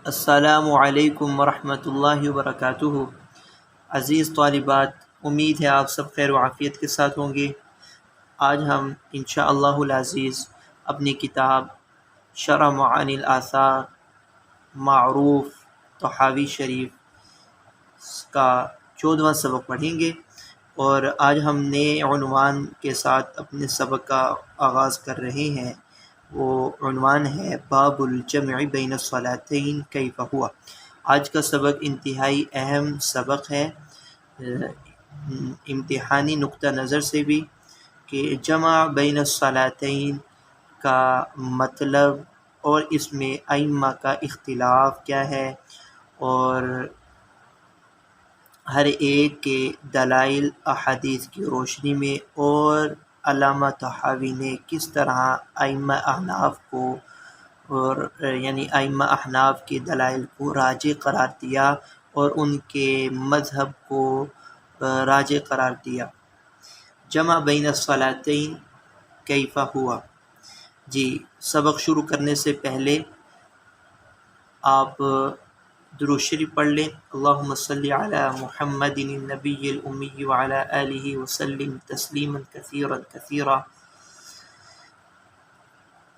السلام علیکم ورحمۃ اللہ وبرکاتہ۔ عزیز طالبات، امید ہے آپ سب خیر و عافیت کے ساتھ ہوں گے۔ آج ہم انشاءاللہ العزیز اپنی کتاب شرح معانی الآثار معروف طحاوی شریف کا 14واں سبق پڑھیں گے، اور آج ہم نئے عنوان کے ساتھ اپنے سبق کا آغاز کر رہے ہیں۔ وہ عنوان ہے باب الجمع بین الصلاتین کیف ہوا۔ آج کا سبق انتہائی اہم سبق ہے امتحانی نقطہ نظر سے بھی، کہ جمع بین الصلاتین کا مطلب اور اس میں ائمہ کا اختلاف کیا ہے، اور ہر ایک کے دلائل احادیث کی روشنی میں، اور علامہ طحاوی نے کس طرح ائمہ احناف کو یعنی ائمہ احناف کے دلائل کو راجح قرار دیا اور ان کے مذہب کو راجح قرار دیا۔ جمع بین الصلاتین کیف ہوا۔ جی، سبق شروع کرنے سے پہلے آپ درود شریف پڑھ لیں۔ اللہم صلی علی محمد النبی الامی وعلی آلہ وسلم تسلیما کثیرا کثیرا۔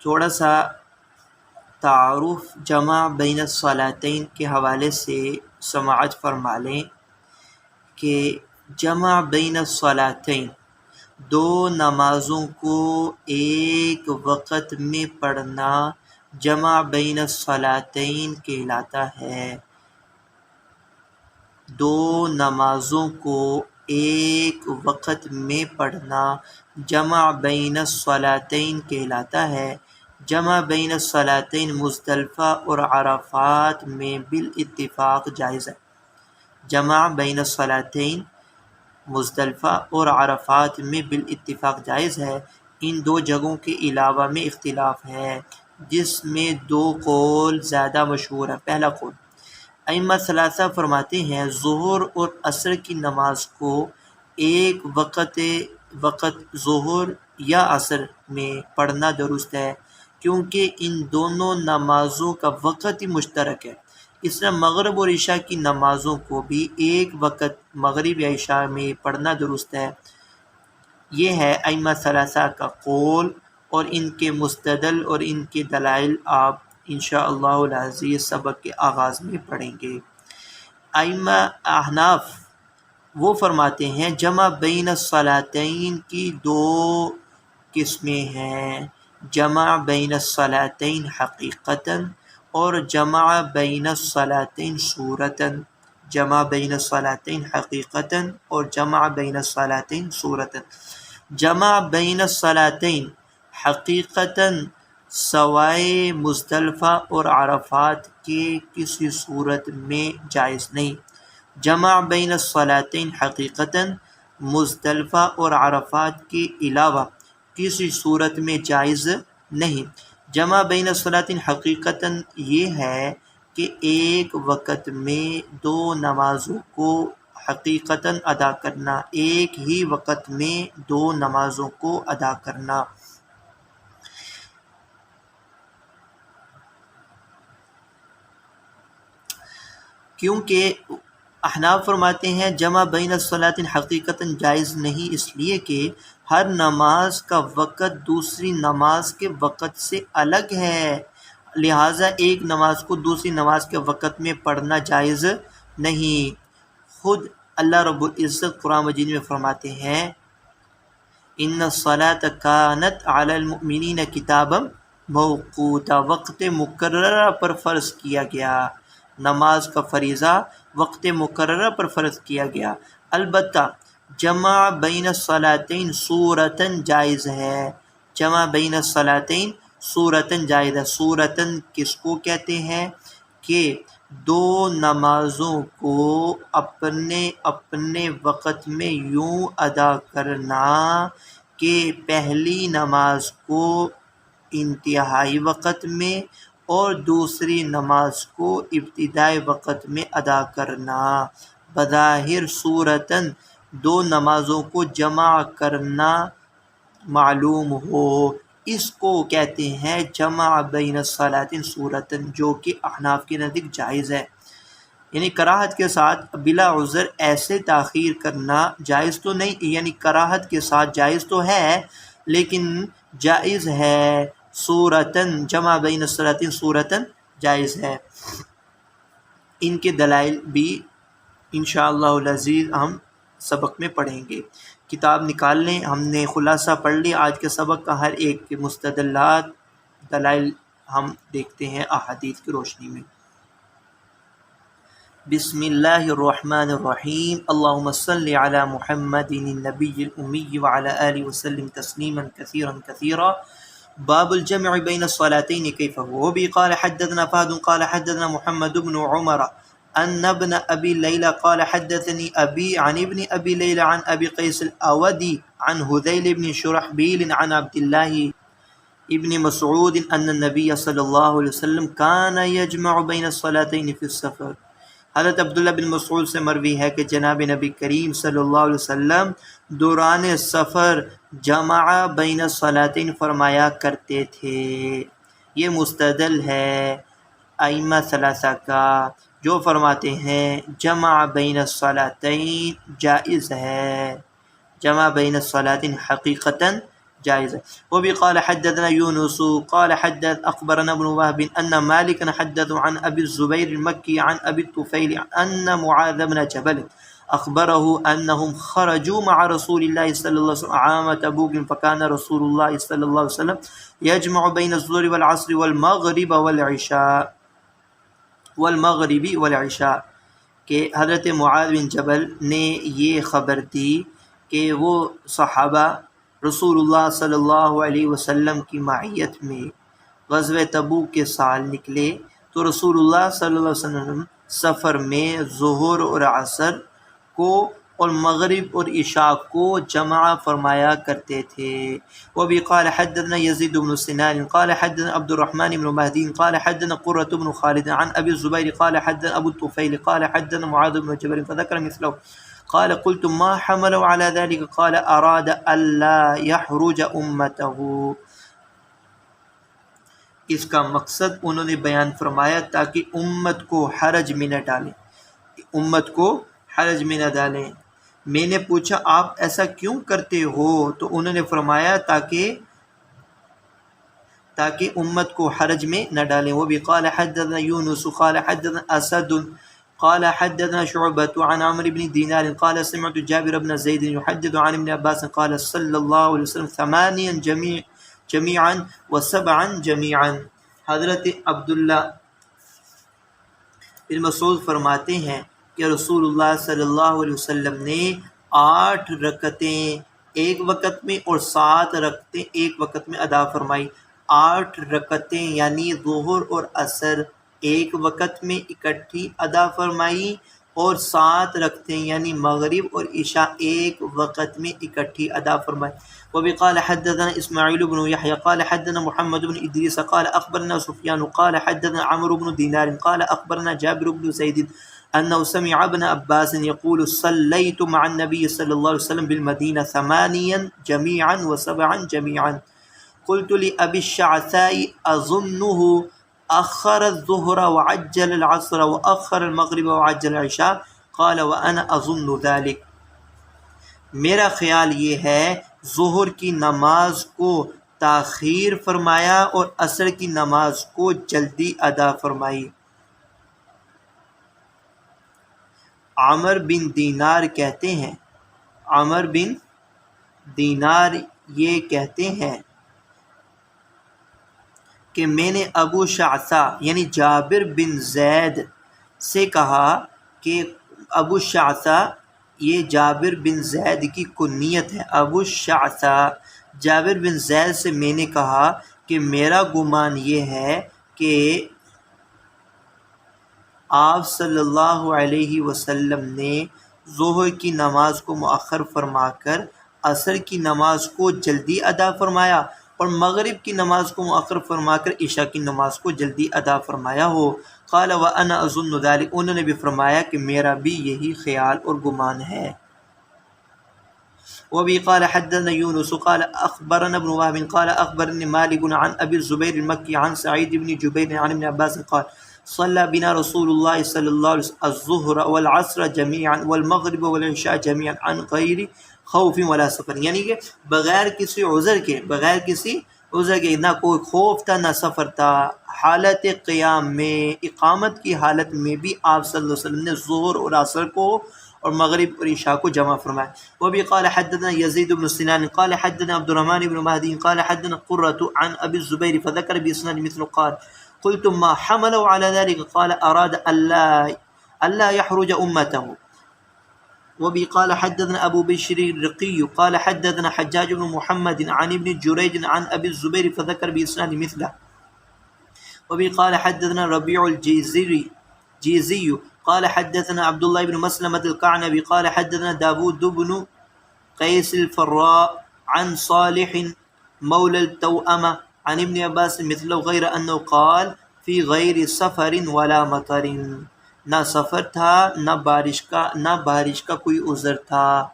تھوڑا سا تعارف جمع بین الصلاتین کے حوالے سے سماعت فرما لیں کہ جمع بین الصلاتین، دو نمازوں کو ایک وقت میں پڑھنا جمع بین الصلاتین کہلاتا ہے۔ دو نمازوں کو ایک وقت میں پڑھنا جمع بین الصلاتین کہلاتا ہے۔ جمع بین الصلاتین مزدلفہ اور عرفات میں بالاتفاق جائز ہے۔ جمع بین الصلاتین مزدلفہ اور عرفات میں بالاتفاق جائز ہے۔ ان دو جگہوں کے علاوہ میں اختلاف ہے، جس میں دو قول زیادہ مشہور ہیں۔ پہلا قول، ائمہ ثلاثہ فرماتے ہیں ظہر اور عصر کی نماز کو ایک وقت ظہر یا عصر میں پڑھنا درست ہے، کیونکہ ان دونوں نمازوں کا وقت ہی مشترک ہے۔ اس طرح مغرب اور عشاء کی نمازوں کو بھی ایک وقت مغرب یا عشاء میں پڑھنا درست ہے۔ یہ ہے ائمہ ثلاثہ کا قول، اور ان کے مستدل اور ان کے دلائل آپ انشاءاللہ العزیز سبق کے آغاز میں پڑھیں گے۔ ائمہ احناف وہ فرماتے ہیں جمع بین الصلاتین کی دو قسمیں ہیں، جمع بین الصلاتین حقیقتاً اور جمع بین الصلاتین صورتاً۔ جمع بین الصلاتین حقیقتاً اور جمع بین الصلاتین صورتاً۔ جمع بین الصلاتین حقیقتاً سوائے مزدلفہ اور عرفات کے کسی صورت میں جائز نہیں۔ جمع بین الصلاتین حقیقتاً مزدلفہ اور عرفات کے علاوہ کسی صورت میں جائز نہیں۔ جمع بین الصلاتین حقیقتاً یہ ہے کہ ایک وقت میں دو نمازوں کو حقیقتاً ادا کرنا، ایک ہی وقت میں دو نمازوں کو ادا کرنا۔ کیونکہ احناف فرماتے ہیں جمع بین الصلاتین حقیقتاً جائز نہیں، اس لیے کہ ہر نماز کا وقت دوسری نماز کے وقت سے الگ ہے، لہٰذا ایک نماز کو دوسری نماز کے وقت میں پڑھنا جائز نہیں۔ خود اللہ رب العزت قرآن مجید میں فرماتے ہیں ان الصلاۃ کانت علی المؤمنین کتابا موقوتا، وقت مقررہ پر فرض کیا گیا، نماز کا فریضہ وقت مقررہ پر فرض کیا گیا۔ البتہ جمع بین الصلاتین صورتاً جائز ہے، جمع بین الصلاتین صورتاً جائز ہے۔ صورتاً کس کو کہتے ہیں؟ کہ دو نمازوں کو اپنے اپنے وقت میں یوں ادا کرنا کہ پہلی نماز کو انتہائی وقت میں اور دوسری نماز کو ابتدائی وقت میں ادا کرنا۔ بظاہر صورتاً دو نمازوں کو جمع کرنا معلوم ہو، اس کو کہتے ہیں جمع بین الصلاتین صورتاً، جو کہ احناف کے نزدیک جائز ہے۔ یعنی کراہت کے ساتھ بلا عذر ایسے تاخیر کرنا جائز تو نہیں، یعنی کراہت کے ساتھ جائز تو ہے لیکن جائز ہے، صورتاً جمع بین الصلاتین صورتاً جائز ہے۔ ان کے دلائل بھی انشاءاللہ العزیز ہم سبق میں پڑھیں گے۔ کتاب نکال لیں، ہم نے خلاصہ پڑھ لیا آج کے سبق کا، ہر ایک کے مستدلات دلائل ہم دیکھتے ہیں احادیث کی روشنی میں۔ بسم اللہ الرحمن الرحیم، اللہم صلی علی محمد النبی الامی وعلی آلہ وسلم تسلیما کثیرا کثیرا۔ باب الجمع بین الصلاتین کیف هو، وبه قال حدثنا فهد قال حدثنا محمد بن عمر ان ابن ابی لیلى قال حدثني ابی عن ابن ابی لیلى عن ابی قیس الاودی عن حذیل بن شرحبیل عن عبد الله ابن مسعود ان النبی صلی اللہ علیہ وسلم كان يجمع بین الصلاتین فی السفر۔ حضرت عبداللہ بن مسعود سے مروی ہے کہ جناب نبی کریم صلی اللہ علیہ وسلم دوران سفر جمع بین الصلاتین فرمایا کرتے تھے۔ یہ مستدل ہے ائمہ ثلاثہ کا، جو فرماتے ہیں جمع بین الصلاتین جائز ہے، جمع بین الصلاتین حقیقتاً جائز ہے۔ وبه قال حدثنا يونس قال حدث اخبرنا ابن وهب ان مالكا حدث عن ابي الزبير المكي عن ابي الطفيل ان معاذ بن جبل اخبره انهم خرجوا مع رسول الله صلى الله عليه وسلم عام تبوك فكان رسول الله صلى الله عليه وسلم يجمع بين الظهر والعصر والمغرب والعشاء کہ حضرت معاذ بن جبل نے یہ خبر دی کہ وہ صحابہ رسول اللہ صلی اللہ علیہ وسلم کی معیت میں غزوہ تبوک کے سال نکلے تو رسول اللہ صلی اللہ علیہ وسلم سفر میں ظہر اور عصر کو اور مغرب اور عشاء کو جمع فرمایا کرتے تھے۔ وبه قال حدثنا يزيد بن سنان قال حدثنا عبد الرحمن بن مهدي قال حدثنا قرة بن خالد عن ابي الزبير قال حدثنا ابو الطفيل قال حدثنا معاذ بن جبل فذكر مثله قال قلت ما حملوا على ذلك قال اراد الا يحرج امته۔ اس کا مقصد انہوں نے بیان فرمایا تاکہ امت کو حرج میں نہ ڈالیں، امت کو حرج میں نہ ڈالیں۔ میں نے پوچھا آپ ایسا کیوں کرتے ہو تو انہوں نے فرمایا تاکہ امت کو حرج میں نہ ڈالیں۔ وہ بھی قال حدثنا یونس قال حدثنا اسد قال حدثنا شعبة عن عمرو بن دینار قال سمعت جابر بن زید يحدث عن ابن عباس قال صلی اللہ علیہ وسلم 8 جميعا و7 جميعا۔ حضرت عبداللہ بن مسعود فرماتے ہیں کہ رسول اللہ صلی اللہ علیہ وسلم نے 8 رکعتیں ایک وقت میں اور 7 رکعتیں ایک وقت میں ادا فرمائی۔ 8 رکعتیں یعنی ظہر اور عصر ایک وقت میں اکٹھی ادا فرمائی اور 7 رکعتیں یعنی مغرب اور عشاء ایک وقت میں اکٹھی ادا فرمائی۔ وبه قال حدثنا اسماعیل بن یحییٰ قال حدثنا محمد بن ادریس قال اخبرنا سفیان قال حدثنا عمرو بن دینار قال اخبرنا جابر بن زید انه سمع ابن عباس يقول صليت مع النبي صلى الله عليه وسلم بالمدينة 8 جميعا و7 جميعا۔ قلت لأبي الشعثاء أظنه أخر الظهر وعجل العصر وأخر المغرب وعجل العشاء قال وأنا أظن ذلك۔ میرا خیال یہ ہے ظہر کی نماز کو تاخیر فرمایا اور عصر کی نماز کو جلدی ادا فرمائی۔ عمر بن دینار کہتے ہیں، عمر بن دینار یہ کہتے ہیں کہ میں نے ابو شعثا یعنی جابر بن زید سے کہا کہ ابو شعثا یہ جابر بن زید کی کنیت ہے، ابو شعثا جابر بن زید سے میں نے کہا کہ میرا گمان یہ ہے کہ آپ صلی اللہ علیہ وسلم نے ظہر کی نماز کو مؤخر فرما کر عصر کی نماز کو جلدی ادا فرمایا اور مغرب کی نماز کو مؤخر فرما کر عشاء کی نماز کو جلدی ادا فرمایا ہو۔ قال وانا اظن ذلك، انہوں نے بھی فرمایا کہ میرا بھی یہی خیال اور گمان ہے۔ وبه قال حدثنا يونس قال أخبرنا ابن وهب قال أخبرني مالك عن أبي الزبير المكي عن سعيد بن جبير عن ابن عباس قال صلى بنا رسول الله صلى الله عليه وسلم الظهر والعصر جميعا والمغرب والعشاء جميعا عن غير خوف ولا سفر، یعنی کہ بغیر کسی عذر کے، بغیر کسی عذر کے، نہ کوئی خوف تھا نہ سفر تھا، حالت قیام میں، اقامت کی حالت میں بھی آپ صلی اللہ علیہ وسلم نے ظہر اور عصر کو اور مغرب اور عشاء کو جمع فرمایا۔ وبه قال حدثنا يزيد بن سنان قال حدثنا عبد الرحمن بن مهدي قال حدثنا قرة عن أبي الزبير فذكر بإسناد مثل قال قلت ما حملوا على ذلك قال أراد ألا يحرج أمته۔ وبه قال حدثنا أبو بشر الرقي قال حدثنا حجاج بن محمد عن ابن جريج عن أبي الزبير فذكر بإسناد مثله۔ وبه قال حدثنا ربيع الجيزي قال حدثنا عبد الله بن مسلمة القعنبي قال حدثنا داود بن قيس الفراء عن صالح مولى التوأمة عن ابن عباس مثله غير أنه قال في غير سفر ولا مطر، نہ سفر تھا نہ بارش کا کوئی عذر تھا۔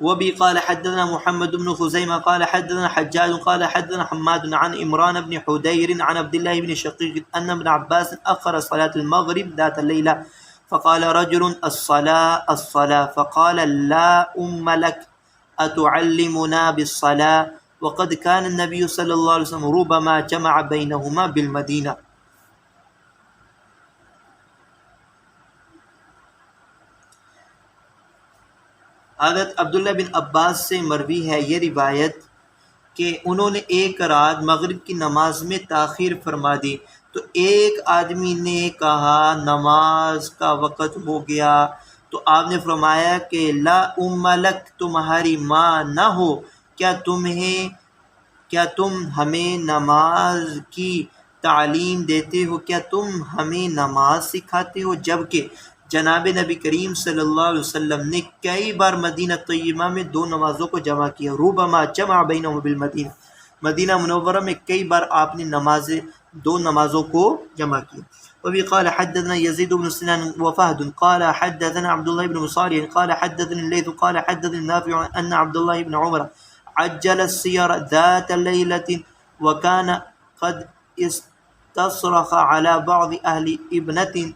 وبه قال حدثنا محمد بن خزيمة قال حدثنا حجاج قال حدثنا حماد عن عمران بن حدير عن عبد الله بن شقيق أن ابن عباس أخر صلاة المغرب ذات الليلة فقال رجل الصلاة فقال لا لك أتعلمنا بالصلاة وقد كان النبي صلى الله عليه وسلم ربما جمع بينهما بالمدينة۔ حضرت عبداللہ بن عباس سے مروی ہے یہ روایت کہ انہوں نے ایک رات مغرب کی نماز میں تاخیر فرما دی، تو ایک آدمی نے کہا نماز کا وقت ہو گیا، تو آپ نے فرمایا کہ لا لک، تمہاری ماں نہ ہو، کیا تم ہمیں نماز کی تعلیم دیتے ہو، کیا تم ہمیں نماز سکھاتے ہو؟ جبکہ جناب نبی کریم صلی اللہ علیہ وسلم نے کئی بار مدینہ طیبہ میں دو نمازوں کو جمع کیا، ربما جمع بینہم بالمدینہ، مدینہ منورہ میں کئی بار آپ نے دو نمازوں کو جمع کیا۔ وبه قال حدثنا يزيد بن سنان وفهد قال حدثنا عبد الله بن مصالح قال حدثني الليث قال حدثني نافع أن عبد الله بن عمر عجل السير ذات ليلة وكان قد استصرخ على بعض أهل ابنة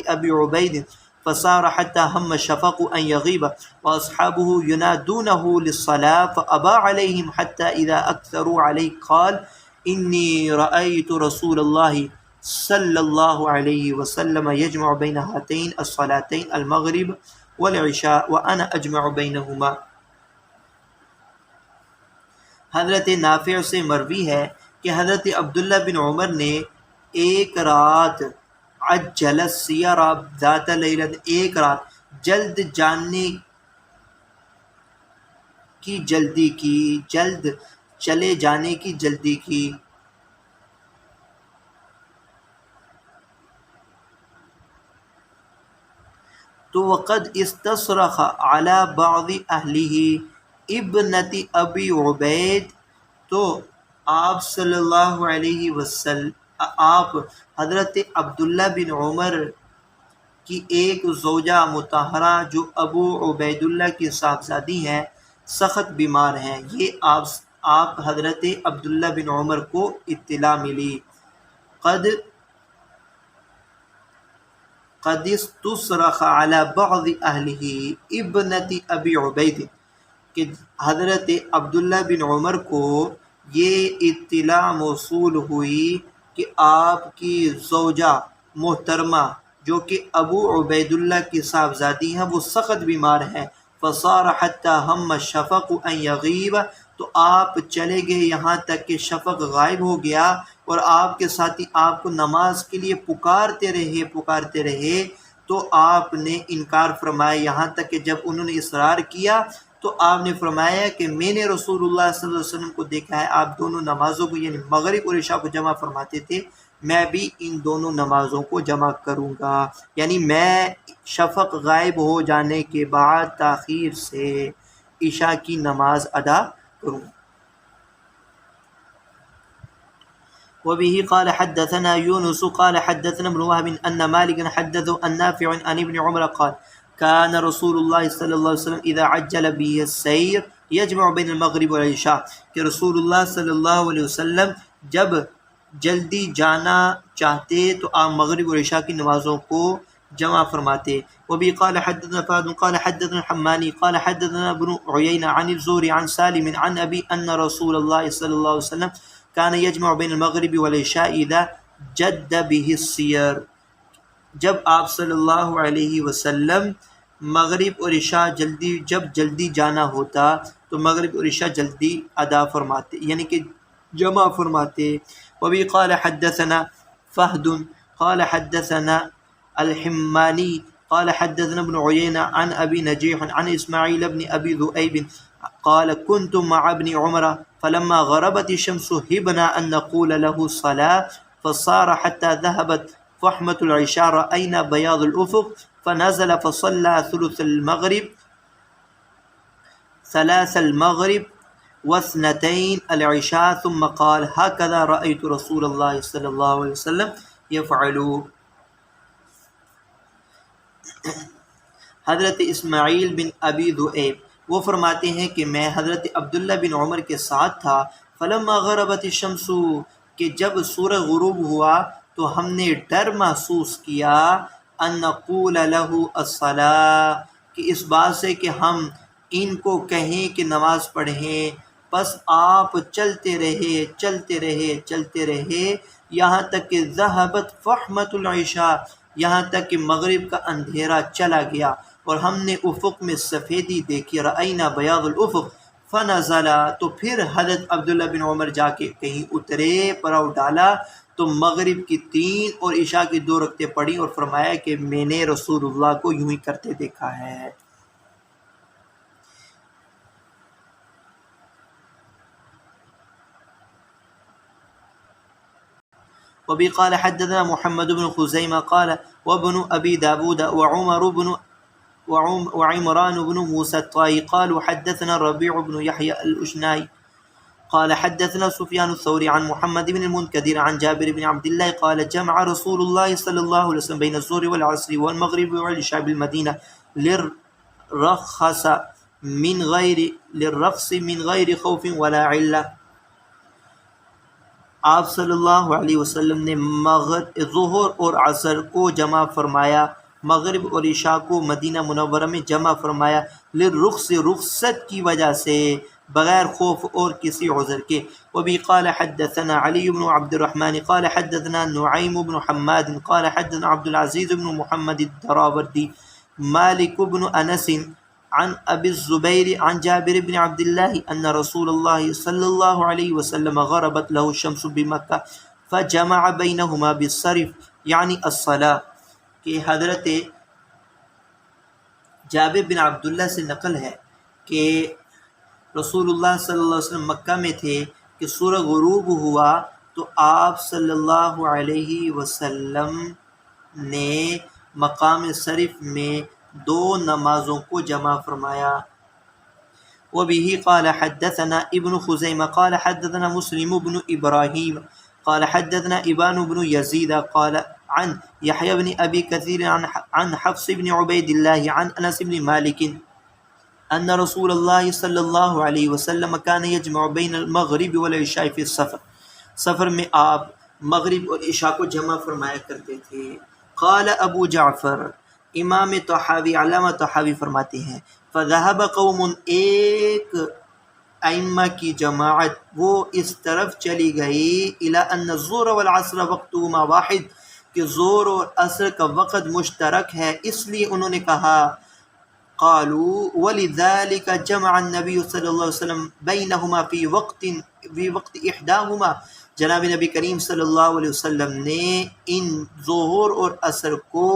أبي عبيد فصار حتى هم الشفق أن يغيب وأصحابه ينادونه للصلاة فأبى عليهم حتى إذا أكثروا عليه قال إني رأيت رسول الله صلى الله عليه وسلم يجمع بين هاتين الصلاتين المغرب والعشاء وأنا أجمع بينهما۔ حضرت نافع سے مروی ہے کہ حضرت عبداللہ بن عمر نے ایک رات عجل السیر ذات لیلۃ، ایک رات جلد جاننے کی جلدی کی، جلد چلے جانے کی جلدی کی، تو وقد استصرخ علی بعض اہلہ ابنت ابی عبید، تو آپ صلی اللہ علیہ وسلم آپ حضرت عبداللہ بن عمر کی ایک زوجہ مطہرہ جو ابو عبید اللہ کی صاحبزادی ہیں سخت بیمار ہیں، یہ آپ حضرت عبداللہ بن عمر کو اطلاع ملی۔ قد استصرخ علی بعض اہلہ ابنت ابی عبید، کہ حضرت عبداللہ بن عمر کو یہ اطلاع موصول ہوئی کہ آپ کی زوجہ محترمہ جو کہ ابو عبید اللہ کی صاحبزادی ہیں وہ سخت بیمار ہیں، فصار حتی ہم الشفق ان یغیب، تو آپ چلے گئے یہاں تک کہ شفق غائب ہو گیا، اور آپ کے ساتھی آپ کو نماز کے لیے پکارتے رہے تو آپ نے انکار فرمایا، یہاں تک کہ جب انہوں نے اصرار کیا تو آپ نے فرمایا کہ میں نے رسول اللہ صلی اللہ علیہ وسلم کو دیکھا ہے آپ دونوں نمازوں کو یعنی مغرب اور عشاء کو جمع فرماتے تھے، میں بھی ان دونوں نمازوں کو جمع کروں گا، یعنی میں شفق غائب ہو جانے کے بعد تاخیر سے عشاء کی نماز ادا کروں۔ وبه قال حدثنا يونس قال حدثنا ابن وهب أن مالك حدثه عن نافع عن ابن عمر قال کان رسول اللہ صلی اللہ علیہ وسلم اذا عجل به السیر یجمع بین المغرب والعشاء، کہ رسول اللہ صلی اللہ علیہ وسلم جب جلدی جانا چاہتے تو آپ مغرب اور عشاء کی نمازوں کو جمع فرماتے۔ وبی قال حدثنا فهد قال حدثنا الحماني قال حدثنا ابن عيينة عن الزهري عن سالم عن أبي أن رسول الله صلى الله عليه وسلم كان يجمع بين المغرب والعشاء إذا جد به السير، جب آپ صلی اللہ علیہ وسلم مغرب اور عشاء جب جلدی جانا ہوتا تو مغرب اور عشاء جلدی ادا فرماتے، یعنی کہ جمع فرماتے۔ وبی قال حدثنا فہد قال حدثنا الحمانی قال حدثنا ابن عيينة عن أبي نجيح عن إسماعيل بن أبي ذؤيب قال كنت مع ابن عمر فلما غربت الشمس هبنا أن نقول له الصلاة فصار حتى ذهبت فحمة العشاء رأينا بياض الأفق فنزل فصلى ثلاث المغرب واثنتين العشاء ثم قال هكذا رأيت رسول الله صلى الله عليه وسلم يفعل۔ حضرت اسماعیل بن ابی ذؤیب وہ فرماتے ہیں کہ میں حضرت عبداللہ بن عمر کے ساتھ تھا، فلما غربت الشمس، کہ جب سورج غروب ہوا تو ہم نے ڈر محسوس کیا، ان نقول له الصلاۃ، کہ اس بات سے کہ ہم ان کو کہیں کہ نماز پڑھیں، پس آپ چلتے رہے یہاں تک کہ ذہبت فحمۃ العشاء، یہاں تک کہ مغرب کا اندھیرا چلا گیا اور ہم نے افق میں سفیدی دیکھی، رأینا بیاض الافق فنزل، تو پھر حضرت عبداللہ بن عمر جا کے کہیں اترے، پڑاؤ ڈالا تو مغرب کی 3 اور عشاء کی 2 رکعتیں پڑھی اور فرمایا کہ میں نے رسول اللہ کو یوں ہی کرتے دیکھا ہے۔ وبی قال حدثنا محمد بن خزیمہ قال وابن ابی داود وعمران بن موسى الطائي قالوا حدثنا الربيع بن يحيى الأشنائي قال حدثنا سفيان الثوري عن محمد بن المنكدر عن جابر بن عبد الله قال جمع رسول الله صلى الله عليه وسلم بين الظهر والعصر والمغرب والعشاء بالمدينة للرخص من غير خوف ولا علة۔ آپ صلی اللہ علیہ وسلم نے ظہر اور عصر کو جمع فرمایا، مغرب اور عشاء کو مدینہ منورہ میں جمع فرمایا، للرخص، رخصت کی وجہ سے، بغیر خوف اور کسی عذر کے۔ وبی قال حدثنا علی بن عبد الرحمن قال حدثنا نعیم بن حماد قال حدثنا عبد العزیز بن محمد الدراوردی مالک بن انس عن ابی الزبیر عن جابر بن عبد اللہ ان رسول اللہ صلی اللہ علیہ وسلم غربت له الشمس بمکہ فجمع بینہما بالصرف یعنی الصلاۃ، کہ حضرت جابر بن عبداللہ سے نقل ہے کہ رسول اللہ صلی اللہ علیہ وسلم مکہ میں تھے کہ سورج غروب ہوا تو آپ صلی اللہ علیہ وسلم نے مقام صرف میں 2 نمازوں کو جمع فرمایا۔ وبه قال حدثنا ابن خزیمہ قال حدثنا مسلم بن ابراہیم قال حدثنا ابان بن یزید قال عن يحيى بن ابي كثير عن حفص بن عبيد الله عن انس بن مالك ان رسول الله صلی اللہ علیہ وسلم كان يجمع بين المغرب والعشاء في السفر، سفر میں آپ مغرب اور عشاء کو جمع فرمایا کرتے تھے۔ قال ابو جعفر، امام طحاوی علامہ طحاوی فرماتے ہیں فذهب قوم، ایک ائمہ کی جماعت وہ اس طرف چلی گئی، الى ان الظہر والعصر وقتهما واحد، کہ ظہر اور عصر کا وقت مشترک ہے، اس لیے انہوں نے کہا قالوا ولذلك جمع النبی صلی اللہ علیہ وسلم بینہما فی وقت احداہما، جناب نبی کریم صلی اللہ علیہ وسلم نے ان ظہر اور عصر کو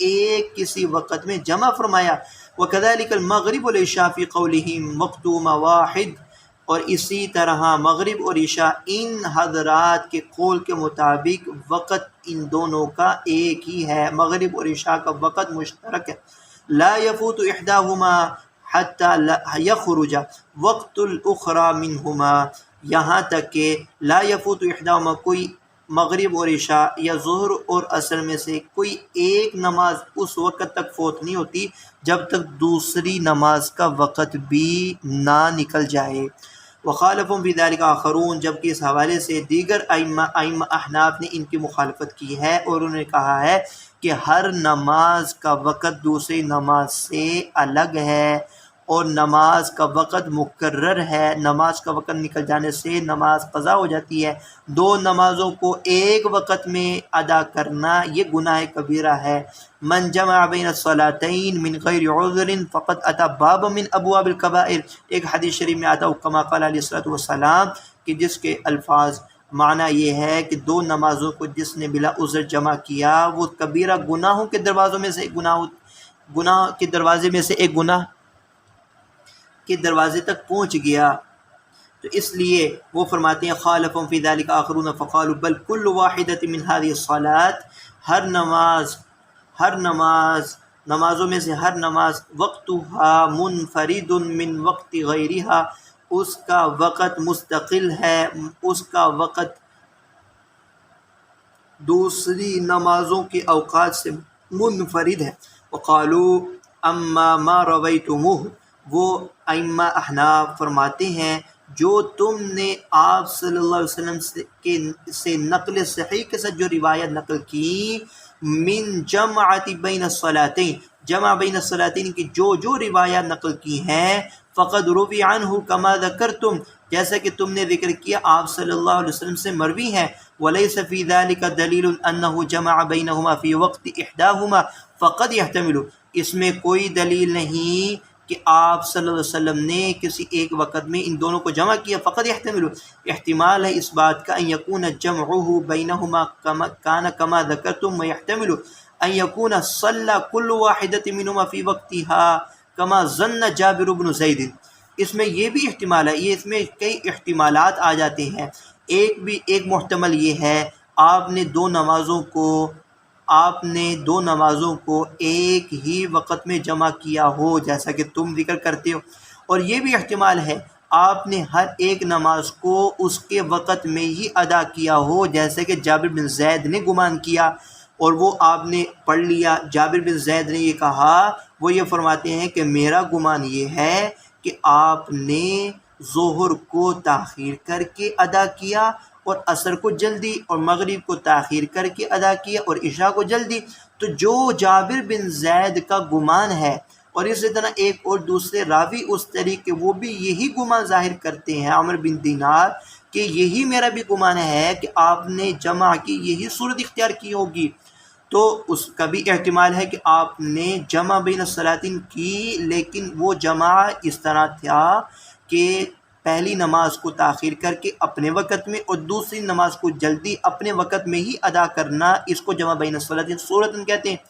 ایک کسی وقت میں جمع فرمایا۔ وكذلك المغرب والعشاء في قولهم وقتهما واحد، اور اسی طرح مغرب اور عشاء ان حضرات کے قول کے مطابق وقت ان دونوں کا ایک ہی ہے، مغرب اور عشاء کا وقت مشترک ہے۔ لا يفوت احداهما حتى يخرج وقت الاخرى منهما، یہاں تک کہ لا يفوت احداهما، کوئی مغرب اور عشاء یا ظہر اور عصر میں سے کوئی ایک نماز اس وقت تک فوت نہیں ہوتی جب تک دوسری نماز کا وقت بھی نہ نکل جائے۔ وخالفهم فی ذلک آخرون، جبکہ اس حوالے سے دیگر ائمہ احناف نے ان کی مخالفت کی ہے اور انہوں نے کہا ہے کہ ہر نماز کا وقت دوسری نماز سے الگ ہے اور نماز کا وقت مقرر ہے۔ نماز کا وقت نکل جانے سے نماز قضا ہو جاتی ہے۔ دو نمازوں کو ایک وقت میں ادا کرنا یہ گناہ کبیرہ ہے۔ من جمع بین الصلاتین من غیر عذر فقد اتى بابا من ابواب الکبائر، ایک حدیث شریف میں آتا کما قال علیہ الصلوۃ والسلام کہ جس کے الفاظ معنی یہ ہے کہ دو نمازوں کو جس نے بلا عذر جمع کیا وہ کبیرہ گناہوں کے دروازوں میں سے گناہ کے دروازے میں سے ایک گناہ کے دروازے تک پہنچ گیا۔ تو اس لیے وہ فرماتے ہیں خالفهم فی ذلک آخرون فقالوا بل کل واحدۃ من هذه الصلاۃ، ہر نمازوں میں سے ہر نماز وقتها منفرد من وقت غیرها، اس کا وقت مستقل ہے، اس کا وقت دوسری نمازوں کے اوقات سے منفرد ہے۔ وقالوا اما ما رویتموہ، وہ ائمہ احناف فرماتے ہیں جو تم نے آپ صلی اللہ علیہ وسلم سے نقل صحیح کے ساتھ جو روایت نقل کی، من جمعت بین الصلاتین، جمع بین الصلاتین کی جو روایات نقل کی ہیں، فقد روی عنہ کما ذکرتم، جیسا کہ تم نے ذکر کیا آپ صلی اللہ علیہ وسلم سے مروی ہیں، ولیس فی ذلک دلیل انہ جمع بینہما فی وقت احداہما فقد یحتمل، اس میں کوئی دلیل نہیں کہ آپ صلی اللہ علیہ وسلم نے کسی ایک وقت میں ان دونوں کو جمع کیا، فقط یحتمل، احتمال ہے اس بات کا ان یکون جمعہ بینہما کان کما ذکرتم، ویحتمل ان یکون صلی کل واحدۃ منہما فی وقتها کما ظن جابر بن زید، اس میں یہ بھی احتمال ہے، یہ اس میں کئی احتمالات آ جاتے ہیں۔ ایک محتمل یہ ہے آپ نے دو نمازوں کو ایک ہی وقت میں جمع کیا ہو جیسا کہ تم ذکر کرتے ہو، اور یہ بھی احتمال ہے آپ نے ہر ایک نماز کو اس کے وقت میں ہی ادا کیا ہو جیسے کہ جابر بن زید نے گمان کیا اور وہ آپ نے پڑھ لیا۔ جابر بن زید نے یہ کہا، وہ یہ فرماتے ہیں کہ میرا گمان یہ ہے کہ آپ نے ظہر کو تاخیر کر کے ادا کیا اور عصر کو جلدی، اور مغرب کو تاخیر کر کے ادا کیا اور عشاء کو جلدی۔ تو جو جابر بن زید کا گمان ہے، اور اسی طرح ایک اور دوسرے راوی اس طریقے وہ بھی یہی گمان ظاہر کرتے ہیں، عمر بن دینار، کہ یہی میرا بھی گمان ہے کہ آپ نے جمع کی یہی صورت اختیار کی ہوگی، تو اس کا بھی احتمال ہے کہ آپ نے جمع بین الصلاتین کی، لیکن وہ جمع اس طرح تھا کہ پہلی نماز کو تاخیر کر کے اپنے وقت میں اور دوسری نماز کو جلدی اپنے وقت میں ہی ادا کرنا، اس کو جمع بین الصلاتین صورت کہتے ہیں۔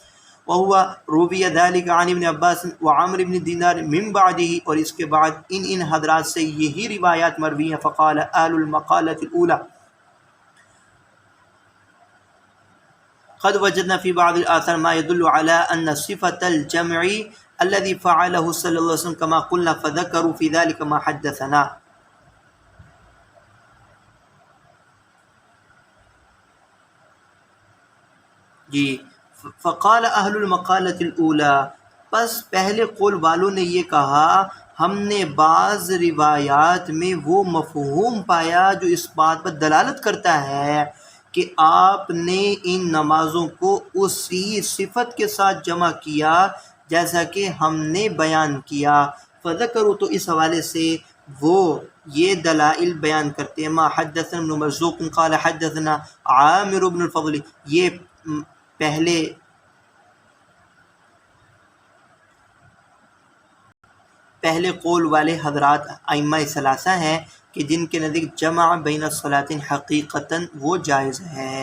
وَهُوَ رُوِيَ ذَلِكَ عَنِ ابن عباس وعمر بن دینار من بعده، اور اس کے بعد ان حضرات سے یہی روایات مروی ہیں۔ فقال اہل المقالۃ الاولی قد وجدنا في بعض الآثار ما يدل على أن صفة الجمع الذي فعله صلى الله عليه وسلم كما قلنا فذكروا في ذلك ما حدثنا۔ جی، فقال اہل المقالۃ الاولی، پس پہلے قول والوں نے یہ کہا، ہم نے بعض روایات میں وہ مفہوم پایا جو اس بات پر دلالت کرتا ہے کہ آپ نے ان نمازوں کو اسی صفت کے ساتھ جمع کیا جیسا کہ ہم نے بیان کیا۔ فذکروا، تو اس حوالے سے وہ یہ دلائل بیان کرتے ہیں۔ ما حدثنا ابن مرزوق قال حدثنا عامر بن الفضل، یہ پہلے قول والے حضرات ائمہ ثلاثہ ہیں کہ جن کے نزدیک جمع بین الصلاتین حقیقتاً وہ جائز ہے۔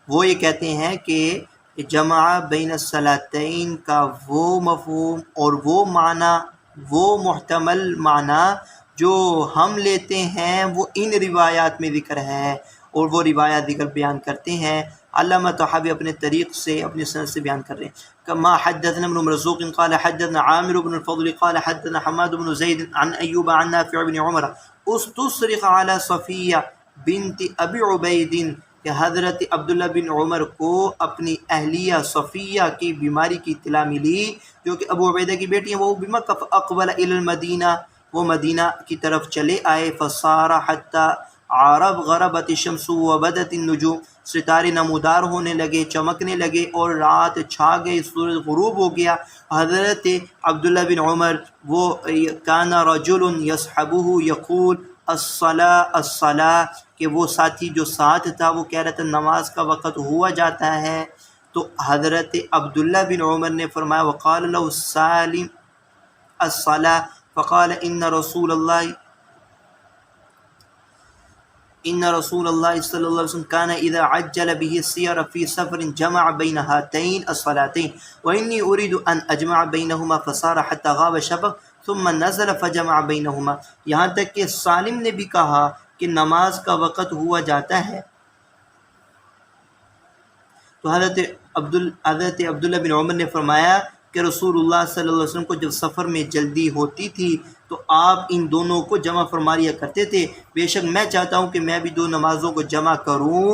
وہ یہ کہتے ہیں کہ جمع بین الصلاتین کا وہ مفہوم اور وہ معنی، وہ محتمل معنی جو ہم لیتے ہیں وہ ان روایات میں ذکر ہے، اور وہ روایات ذکر بیان کرتے ہیں۔ علامہ طحاوی اپنے طریق سے، اپنی سند سے بیان کر رہے ہیں۔ کما حدثنا ابن مرزوق قال حدثنا عامر بن الفضل قال حدثنا حماد بن زید عن ایوب عن نافع بن عمر استصرخ على صفیہ بنت ابی عبید کہ حضرت عبداللہ بن عمر کو اپنی اہلیہ صفیہ کی بیماری کی اطلاع ملی جو کہ ابو عبیدہ کی بیٹی ہیں، وہ بمکہ فاقبل الی المدینہ، وہ مدینہ کی طرف چلے آئے، فصار حتی عرب غربت الشمس وبدت النجوم، ستارے نمودار ہونے لگے، چمکنے لگے، اور رات چھا گئی، سورج غروب ہو گیا۔ حضرت عبداللہ بن عمر وہ کان رجل یصحبہ یقول الصلاۃ الصلاۃ، کہ وہ ساتھی جو ساتھ تھا وہ کہہ رہا تھا نماز کا وقت ہوا جاتا ہے۔ تو حضرت عبداللہ بن عمر نے فرمایا وقال له سالم الصلاۃ فقال ان رسول اللہ صلی اللہ علیہ وسلم كان اذا عجل به السير في سفر جمع بين هاتين الصلاتين واني اريد ان اجمع بينهما فصار حتى غاب الشفق ثم نزل فجمع بينهما، یہاں تک کہ سالم نے بھی کہا کہ نماز کا وقت ہوا جاتا ہے۔ تو حضرت عبداللہ بن عمر نے فرمایا کہ رسول اللہ صلی اللہ علیہ وسلم کو جب سفر میں جلدی ہوتی تھی تو آپ ان دونوں کو جمع فرما لیا کرتے تھے، بے شک میں چاہتا ہوں کہ میں بھی دو نمازوں کو جمع کروں۔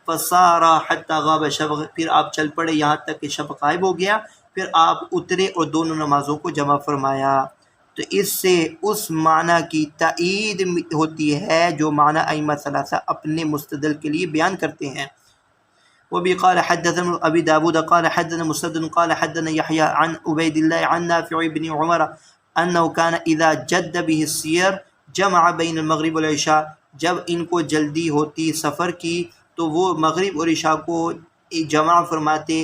فسارا حتی غاب شفق، پھر آپ چل پڑے یہاں تک کہ شفق غائب ہو گیا، پھر آپ اترے اور دونوں نمازوں کو جمع فرمایا۔ تو اس سے اس معنی کی تائید ہوتی ہے جو معنی ائمہ ثلاثہ اپنے مستدل کے لیے بیان کرتے ہیں۔ وبه قال حدثنا ابي داود قال حدثنا مسدد قال حدثنا يحيى عن عبيد الله عن نافع بن عمر انه كان اذا جد به السير جمع بين المغرب والعشاء، جب ان کو جلدی ہوتی سفر کی تو وہ مغرب اور عشاء کو جمع فرماتے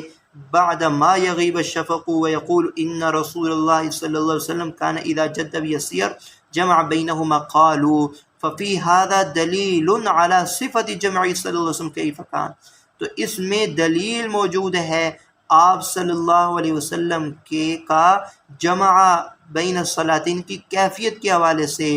بعد ما يغيب الشفق، ويقول ان رسول الله صلى الله عليه وسلم كان اذا جد به السير جمع بينهما، قالوا ففي هذا دليل على صفة جمع صلى الله عليه وسلم كيف كان، تو اس میں دلیل موجود ہے آپ صلی اللہ علیہ وسلم کے کا جمع بین الصلاتین کی کیفیت کے حوالے سے،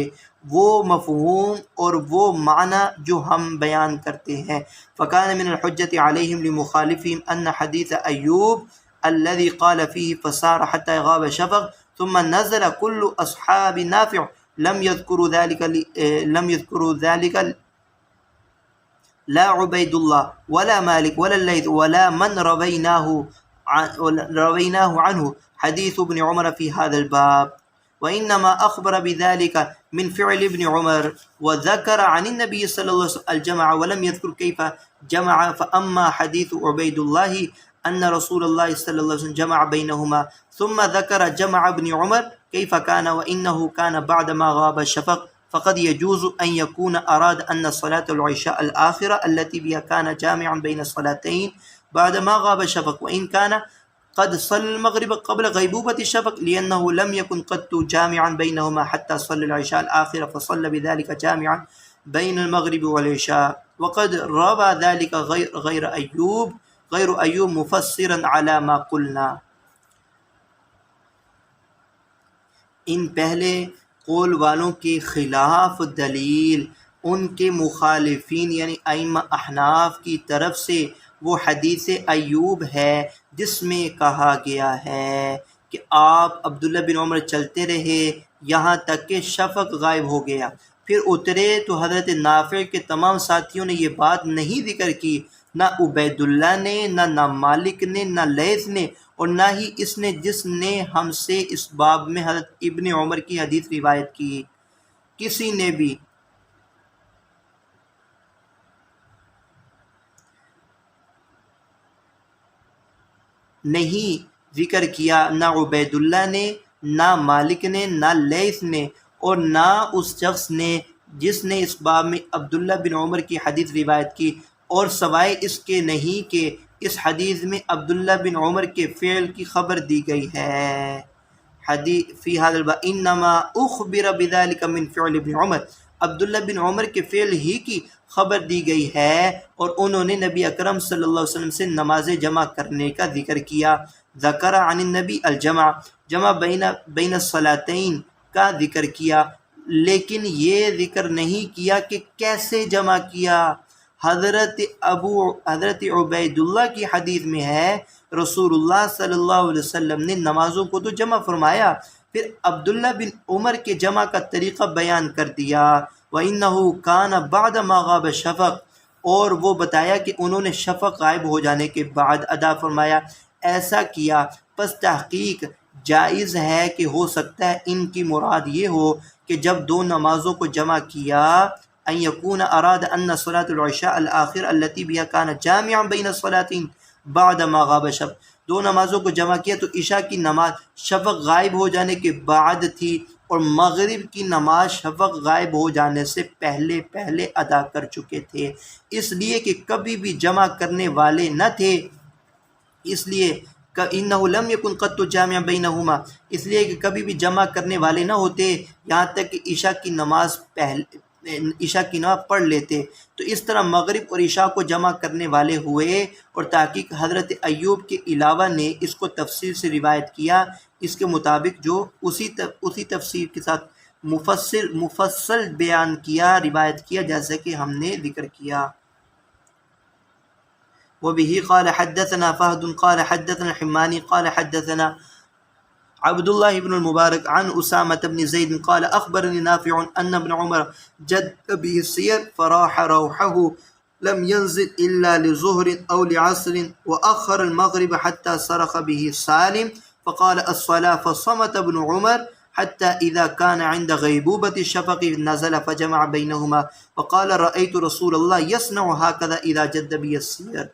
وہ مفہوم اور وہ معنی جو ہم بیان کرتے ہیں۔ فکان من الحجۃ علیہم لمخالفہم ان حدیث ایوب الذي قال فيه فصار حتى غاب شفق ثم نزل كل اصحاب نافع لم يذكروا ذلك لا عبید اللہ ولا مالک ولا اللیث ولا من رویناه عنه حدیث ابن عمر في هذا الباب، وإنما أخبر بذلك من فعل ابن عمر وذكر عن النبي صلى الله عليه وسلم الجمع ولم يذكر كيف جمع، فأما حديث عبید اللہ أن رسول الله صلى الله عليه وسلم جمع بينهما ثم ذكر جمع ابن عمر كيف كان وإنه كان بعد ما غاب الشفق، فقد يجوز أن يكون أراد أن صلاة العشاء الآخرة التي بها كان جامعا بين الصلاتين بعد ما غاب الشفق، وإن كان قد صلى المغرب قبل غيبوبة الشفق لأنه لم يكن قد جامعا بينهما حتى صلى العشاء الآخرة فصلى بذلك جامعا بين المغرب والعشاء، وقد روى ذلك غير أيوب مفسرا على ما قلنا۔ ان پہلے قول والوں کے خلاف دلیل ان کے مخالفین یعنی ائمہ احناف کی طرف سے وہ حدیث ایوب ہے جس میں کہا گیا ہے کہ آپ عبداللہ بن عمر چلتے رہے یہاں تک کہ شفق غائب ہو گیا، پھر اترے تو حضرت نافع کے تمام ساتھیوں نے یہ بات نہیں ذکر کی، نہ عبید اللہ نے، نہ مالک نے، نہ لیث نے، اور نہ ہی اس نے جس نے ہم سے اس باب میں حضرت ابن عمر کی حدیث روایت کی، کسی نے بھی نہیں ذکر کیا، نہ عبید اللہ نے، نہ مالک نے، نہ لیث نے، اور نہ اس شخص نے جس نے اس باب میں عبداللہ بن عمر کی حدیث روایت کی، اور سوائے اس کے نہیں کہ اس حدیث میں عبداللہ بن عمر کے فعل کی خبر دی گئی ہے۔ حدیث فی هذا الباب انما اخبر بذلك من فعل ابن عمر، عبداللہ بن عمر کے فعل ہی کی خبر دی گئی ہے، اور انہوں نے نبی اکرم صلی اللہ علیہ وسلم سے نماز جمع کرنے کا ذکر کیا۔ ذکر عن النبی الجمع، جمع بین الصلاتین کا ذکر کیا، لیکن یہ ذکر نہیں کیا کہ کیسے جمع کیا۔ حضرت عبید اللہ کی حدیث میں ہے رسول اللہ صلی اللہ علیہ وسلم نے نمازوں کو تو جمع فرمایا، پھر عبداللہ بن عمر کے جمع کا طریقہ بیان کر دیا۔ وَإِنَّهُ كَانَ بَعْدَ مَا غَابَ الشَّفَقُ، اور وہ بتایا کہ انہوں نے شفق غائب ہو جانے کے بعد ادا فرمایا۔ ایسا کیا پس تحقیق جائز ہے کہ ہو سکتا ہے ان کی مراد یہ ہو کہ جب دو نمازوں کو جمع کیا ان یکون اراد ان صلاۃ العشاء الاخر التي بها كان جامعا بین الصلاتین بعد ما غاب شفق، دو نمازوں کو جمع کیا تو عشاء کی نماز شفق غائب ہو جانے کے بعد تھی اور مغرب کی نماز شفق غائب ہو جانے سے پہلے پہلے ادا کر چکے تھے، اس لیے کہ کبھی بھی جمع کرنے والے نہ تھے، اس لیے انه لم يكن قط جامع بینہما، اس لیے کہ کبھی بھی جمع کرنے والے نہ ہوتے یہاں تک کہ عشاء کی نماز پڑھ لیتے، تو اس طرح مغرب اور عشاء کو جمع کرنے والے ہوئے۔ اور تحقیق حضرت ایوب کے علاوہ نے اس کو تفصیل سے روایت کیا، اس کے مطابق جو اسی تفسیر کے ساتھ مفصل بیان کیا، روایت کیا، جیسا کہ ہم نے ذکر کیا۔ وبه قال حدثنا فهد قال حدثنا حماني قال حدثنا عبد الله بن المبارك عن أسامة بن زيد قال أخبرني نافع أن ابن عمر جد به السير فراح روحه لم ينزل إلا لظهر أو لعصر وأخر المغرب حتى صرخ به سالم فقال الصلاة فصمت ابن عمر حتى إذا كان عند غيبوبة الشفق نزل فجمع بينهما وقال رأيت رسول الله يصنع هكذا إذا جد به السير۔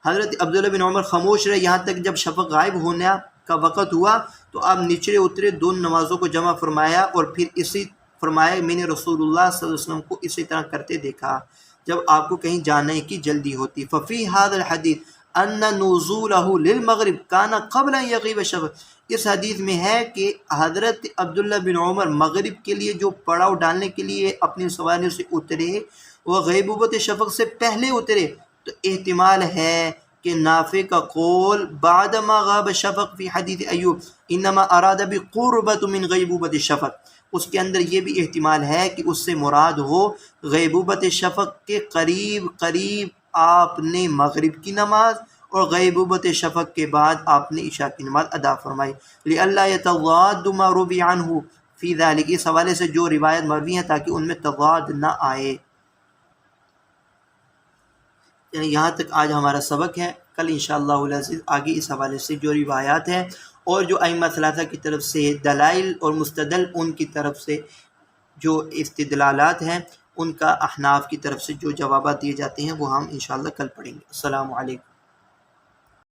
حضرت عبداللہ بن عمر خاموش رہے یہاں تک جب شفق غائب ہونے کا وقت ہوا تو آپ نچلے اترے، دونوں نمازوں کو جمع فرمایا اور پھر اسی فرمایا میں نے رسول اللہ صلی اللہ علیہ وسلم کو اسی طرح کرتے دیکھا جب آپ کو کہیں جانے کی جلدی ہوتی۔ ففی هذا الحدیث ان نزولہ للمغرب کان قبل ان یغیب الشفق، اس حدیث میں ہے کہ حضرت عبداللہ بن عمر مغرب کے لیے جو پڑاؤ ڈالنے کے لیے اپنی سواریوں سے اترے وہ غیبوبت شفق سے پہلے اترے، تو احتمال ہے کہ نافع کا قول بعد ما غاب شفق فی حدیث ایوب انما اراد بقربۃ من غیبوبۃ الشفق، اس کے اندر یہ بھی احتمال ہے کہ اس سے مراد ہو غیبوبت شفق کے قریب قریب آپ نے مغرب کی نماز اور غیبوبت شفق کے بعد آپ نے عشاء کی نماز ادا فرمائی۔ لئلا یتضاد ما روی عنہ فی ذلک، اس حوالے سے جو روایت مروی ہیں تاکہ ان میں تضاد نہ آئے۔ یعنی یہاں تک آج ہمارا سبق ہے، کل انشاءاللہ العزیز آگے اس حوالے سے جو روایات ہیں اور جو ائمہ ثلاثہ کی طرف سے دلائل اور مستدل ان کی طرف سے جو استدلالات ہیں ان کا احناف کی طرف سے جو جوابات دیے جاتے ہیں وہ ہم انشاءاللہ کل پڑھیں گے۔ السلام علیکم۔